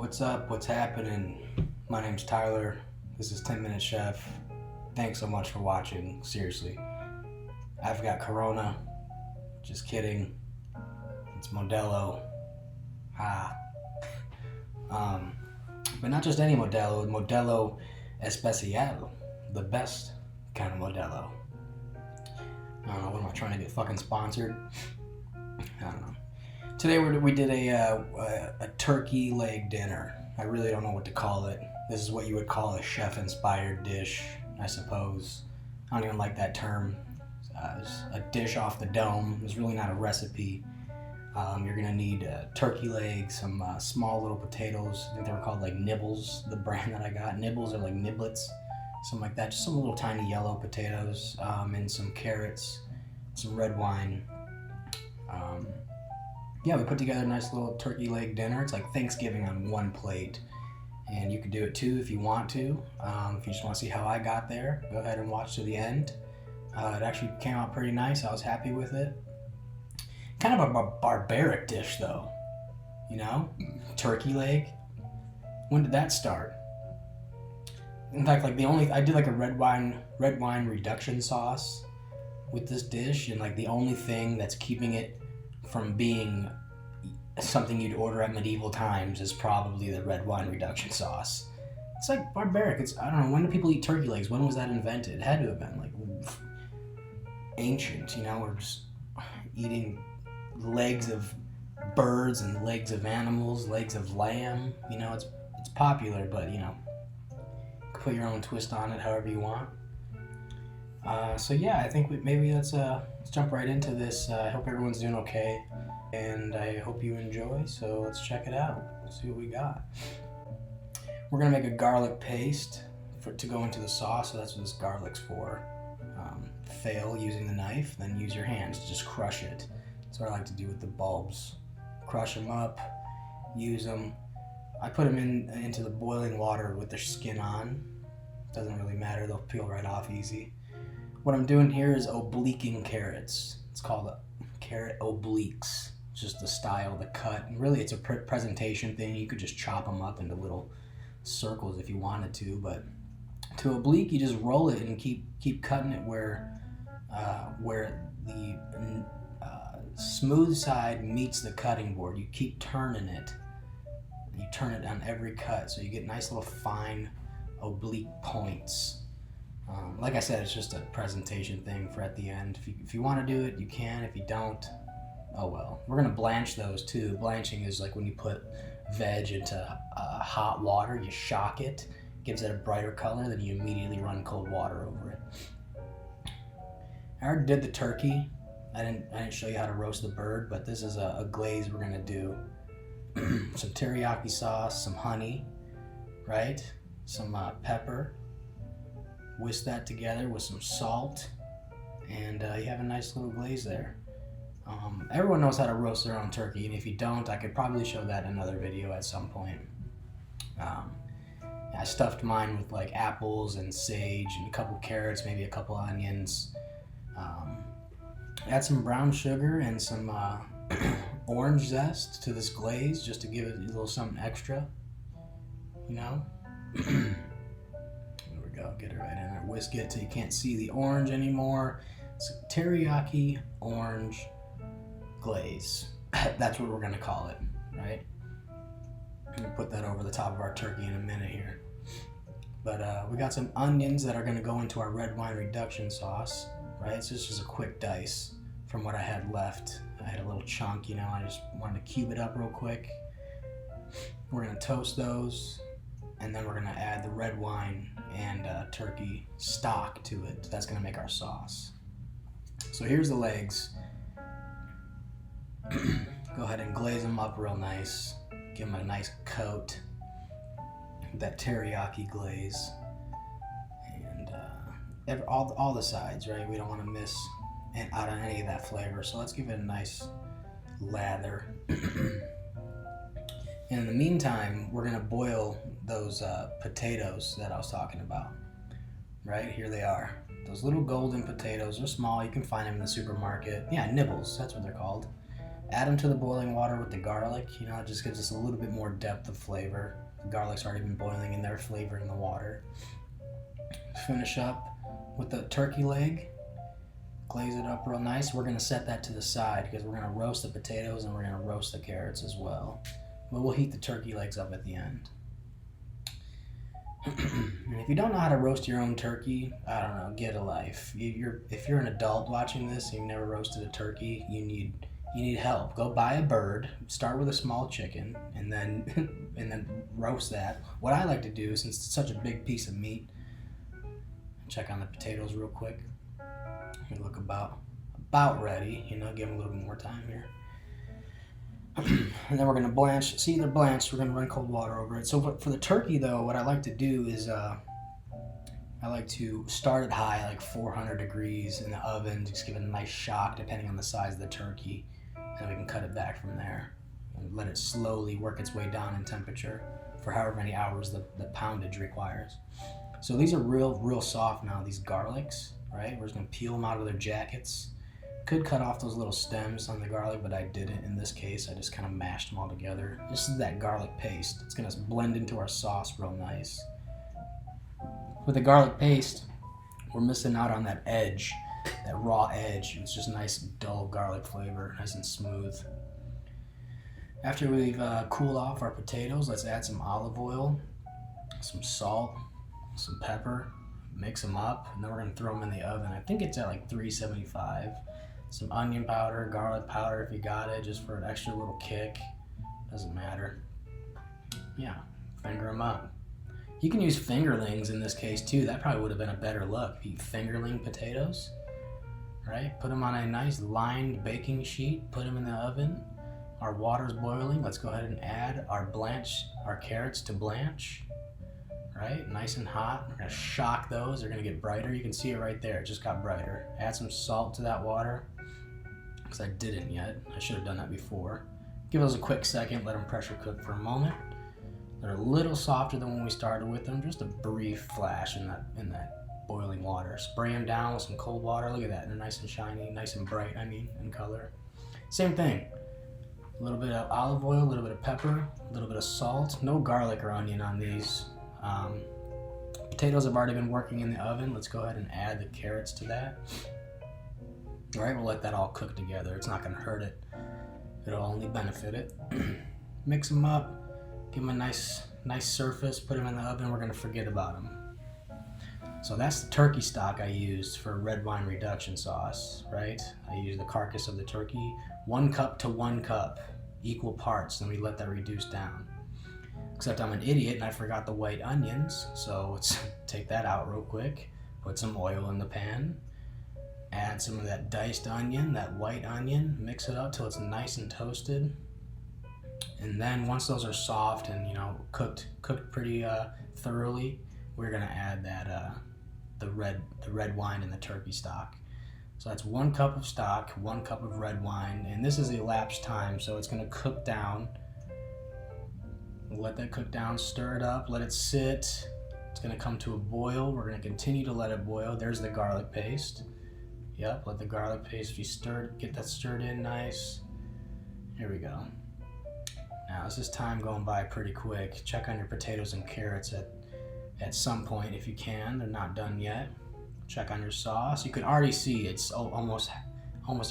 What's up? What's happening? My name's Tyler. This is 10 Minute Chef. Thanks so much for watching. Seriously. I've got Corona. Just kidding. It's Modelo. But not just any Modelo. Modelo Especial. The best kind of Modelo. I don't know. What am I trying to get fucking sponsored? I don't know. Today we did a turkey leg dinner. I really don't know what to call it. This is what you would call a chef-inspired dish, I suppose. I don't even like that term. It's a dish off the dome. It's really not a recipe. You're gonna need turkey legs, some small little potatoes. I think they were called like Nibbles, the brand that I got. Nibbles are like niblets, something like that. Just some little tiny yellow potatoes, and some carrots, some red wine. Yeah, we put together a nice little turkey leg dinner. It's like Thanksgiving on one plate. And you can do it too if you want to. If you just want to see how I got there, go ahead and watch to the end. It actually came out pretty nice. I was happy with it. Kind of a barbaric dish though. You know? Turkey leg. When did that start? In fact, like I did like a red wine reduction sauce with this dish, and like the only thing that's keeping it from being something you'd order at medieval times is probably the red wine reduction sauce. It's like barbaric. I don't know, when do people eat turkey legs? When was that invented? It had to have been like ancient, you know, or just eating legs of birds and legs of animals, legs of lamb. You know, it's popular, but you know, you can put your own twist on it however you want. So yeah, I think maybe let's jump right into this. I hope everyone's doing okay, and I hope you enjoy. So let's check it out. Let's see what we got. We're gonna make a garlic paste to go into the sauce. So that's what this garlic's for. Fail using the knife, then use your hands to just crush it. That's what I like to do with the bulbs. Crush them up, use them. I put them into the boiling water with their skin on. Doesn't really matter, they'll peel right off easy. What I'm doing here is obliquing carrots. It's called carrot obliques. It's just the style, the cut. And really, it's a presentation thing. You could just chop them up into little circles if you wanted to, but to oblique, you just roll it and keep cutting it where the smooth side meets the cutting board. You keep turning it. You turn it on every cut, so you get nice little fine oblique points. Like I said, it's just a presentation thing for at the end. If you want to do it, you can. If you don't, oh well. We're going to blanch those too. Blanching is like when you put veg into hot water, you shock it, gives it a brighter color, then you immediately run cold water over it. I already did the turkey. I didn't show you how to roast the bird, but this is a glaze we're going to do. Some teriyaki sauce, some honey, right? Some pepper. Whisk that together with some salt, and you have a nice little glaze there. Everyone knows how to roast their own turkey, and if you don't, I could probably show that in another video at some point. I stuffed mine with like apples and sage and a couple carrots, maybe a couple onions. Add some brown sugar and some orange zest to this glaze just to give it a little something extra, you know? Go, get it right in there. Whisk it till you can't see the orange anymore. It's a teriyaki orange glaze. That's what we're gonna call it, right? I'm gonna put that over the top of our turkey in a minute here. But we got some onions that are gonna go into our red wine reduction sauce, right? So this is a quick dice from what I had left. I had a little chunk, you know, I just wanted to cube it up real quick. We're gonna toast those, and then we're gonna add the red wine and turkey stock to it. That's gonna make our sauce. So here's the legs. Go ahead and glaze them up real nice. Give them a nice coat with that teriyaki glaze. And all the sides, right? We don't wanna miss out on any of that flavor. So let's give it a nice lather. And in the meantime, we're gonna boil those potatoes that I was talking about. Right, here they are. Those little golden potatoes are small. You can find them in the supermarket. Yeah, nibbles, that's what they're called. Add them to the boiling water with the garlic. You know, it just gives us a little bit more depth of flavor. The garlic's already been boiling in there, flavoring the water. Finish up with the turkey leg. Glaze it up real nice. We're going to set that to the side because we're going to roast the potatoes and we're going to roast the carrots as well. But we'll heat the turkey legs up at the end. And if you don't know how to roast your own turkey, I don't know, get a life. If you're an adult watching this and you've never roasted a turkey, you need help. Go buy a bird, start with a small chicken, and then roast that. What I like to do, since it's such a big piece of meat, check on the potatoes real quick. They look about ready, you know, give them a little bit more time here. And then we're going to blanch. See, they're blanched. We're going to run cold water over it. So for the turkey, though, what I like to do is I like to start it high, like 400 degrees in the oven, just give it a nice shock depending on the size of the turkey. And we can cut it back from there and let it slowly work its way down in temperature for however many hours the poundage requires. So these are real soft now, these garlics, right? We're just going to peel them out of their jackets. Could cut off those little stems on the garlic, but I didn't in this case. I just kind of mashed them all together. This is that garlic paste. It's going to blend into our sauce real nice. With the garlic paste, we're missing out on that edge, that raw edge. It's just nice, dull garlic flavor, nice and smooth. After we've cooled off our potatoes, let's add some olive oil, some salt, some pepper, mix them up, and then we're going to throw them in the oven. I think it's at like 375. Some onion powder, garlic powder if you got it, just for an extra little kick. Doesn't matter. Yeah, finger them up. You can use fingerlings in this case too. That probably would have been a better look. Eat fingerling potatoes, right? Put them on a nice lined baking sheet. Put them in the oven. Our water's boiling. Let's go ahead and add our carrots to blanch. Right, nice and hot. We're gonna shock those. They're gonna get brighter. You can see it right there. It just got brighter. Add some salt to that water, because I didn't yet. I should have done that before. Give those a quick second. Let them pressure cook for a moment. They're a little softer than when we started with them. Just a brief flash in that boiling water. Spray them down with some cold water. Look at that. They're nice and shiny, nice and bright. In color. Same thing. A little bit of olive oil, a little bit of pepper, a little bit of salt. No garlic or onion on these. Potatoes have already been working in the oven. Let's go ahead and add the carrots to that. All right, we'll let that all cook together. It's not going to hurt it. It'll only benefit it. Mix them up. Give them a nice surface. Put them in the oven. We're going to forget about them. So that's the turkey stock I used for red wine reduction sauce, right? I used the carcass of the turkey, 1 cup to 1 cup, equal parts. Then we let that reduce down. Except I'm an idiot and I forgot the white onions, so let's take that out real quick. Put some oil in the pan. Add some of that diced onion, that white onion. Mix it up till it's nice and toasted. And then once those are soft and cooked pretty thoroughly, we're gonna add that the red wine and the turkey stock. So that's 1 cup of stock, 1 cup of red wine, and this is elapsed time, so it's gonna cook down. We'll let that cook down, stir it up, let it sit. It's gonna come to a boil. We're gonna continue to let it boil. There's the garlic paste. Yep, let the garlic paste be stirred, get that stirred in nice. Here we go. Now this is time going by pretty quick. Check on your potatoes and carrots at some point if you can. They're not done yet. Check on your sauce. You can already see it's almost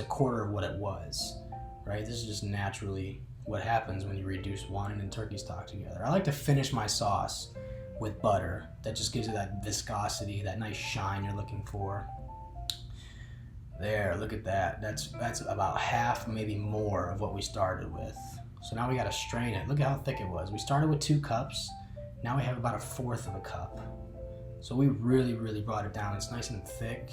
a quarter of what it was, right? This is just naturally what happens when you reduce wine and turkey stock together. I like to finish my sauce with butter. That just gives it that viscosity, that nice shine you're looking for. There, look at that. That's about half, maybe more of what we started with. So now we gotta strain it. Look at how thick it was. We started with 2 cups. Now we have about 1/4 of a cup. So we really brought it down. It's nice and thick.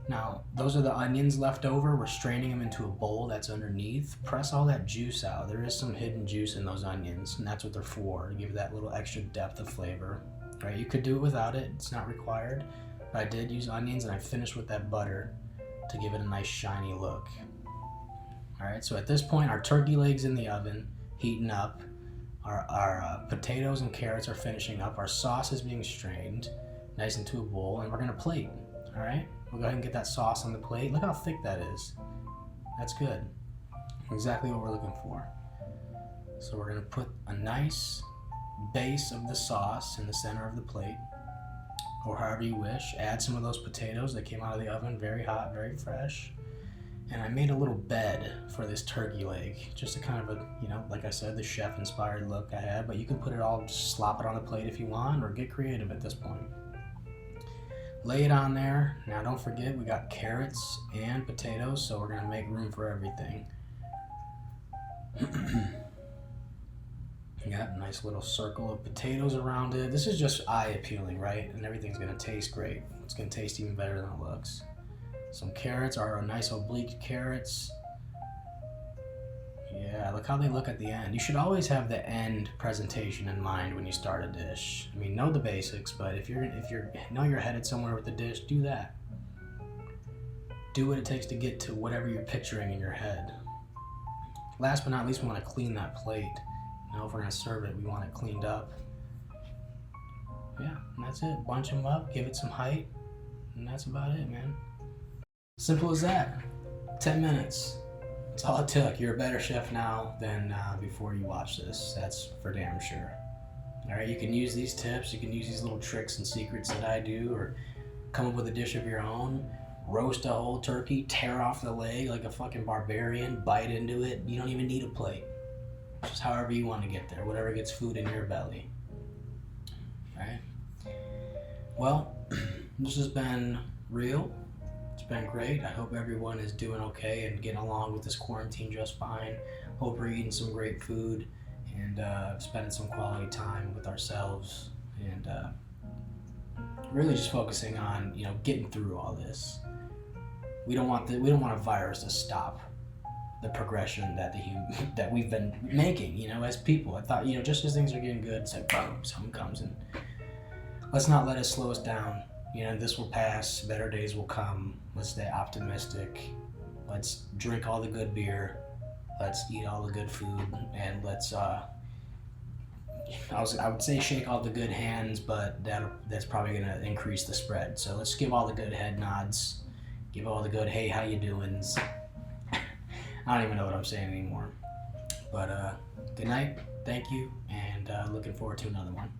Now, those are the onions left over. We're straining them into a bowl that's underneath. Press all that juice out. There is some hidden juice in those onions, and that's what they're for, to give that little extra depth of flavor. Right? You could do it without it. It's not required. But I did use onions, and I finished with that butter to give it a nice shiny look. All right, so at this point, our turkey legs in the oven, heating up. Our potatoes and carrots are finishing up. Our sauce is being strained, nice into a bowl, and we're gonna plate. All right, we'll go ahead and get that sauce on the plate. Look how thick that is. That's good. Exactly what we're looking for. So we're gonna put a nice base of the sauce in the center of the plate, or however you wish. Add some of those potatoes that came out of the oven, very hot, very fresh. And I made a little bed for this turkey leg, just a kind of a, like I said, the chef inspired look I had, but you can put it all, just slop it on the plate if you want, or get creative at this point. Lay it on there. Now don't forget, we got carrots and potatoes, so we're gonna make room for everything. You got a nice little circle of potatoes around it. This is just eye appealing, right? And everything's gonna taste great. It's gonna taste even better than it looks. Some carrots are nice oblique carrots. Yeah, look how they look at the end. You should always have the end presentation in mind when you start a dish. I mean, know the basics, but if you're know you're headed somewhere with the dish, do that. Do what it takes to get to whatever you're picturing in your head. Last but not least, we want to clean that plate. Now, if we're gonna serve it, we want it cleaned up. Yeah, and that's it. Bunch them up, give it some height, and that's about it, man. Simple as that. 10 minutes. That's all it took. You're a better chef now than before you watch this. That's for damn sure. All right, you can use these tips. You can use these little tricks and secrets that I do, or come up with a dish of your own. Roast a whole turkey, tear off the leg like a fucking barbarian, bite into it. You don't even need a plate. Just however you want to get there, whatever gets food in your belly. All right. Well, this has been real. It's been great. I hope everyone is doing okay and getting along with this quarantine just fine. Hope we're eating some great food and spending some quality time with ourselves, and really just focusing on getting through all this. We don't want a virus to stop the progression that we've been making, as people. I thought, just as things are getting good, it's like boom, something comes, and let's not let it slow us down. This will pass, better days will come. Let's stay optimistic. Let's drink all the good beer. Let's eat all the good food, and let's I would say shake all the good hands, but that's probably gonna increase the spread. So let's give all the good head nods, give all the good hey, how you doings. I don't even know what I'm saying anymore. But good night, thank you, and looking forward to another one.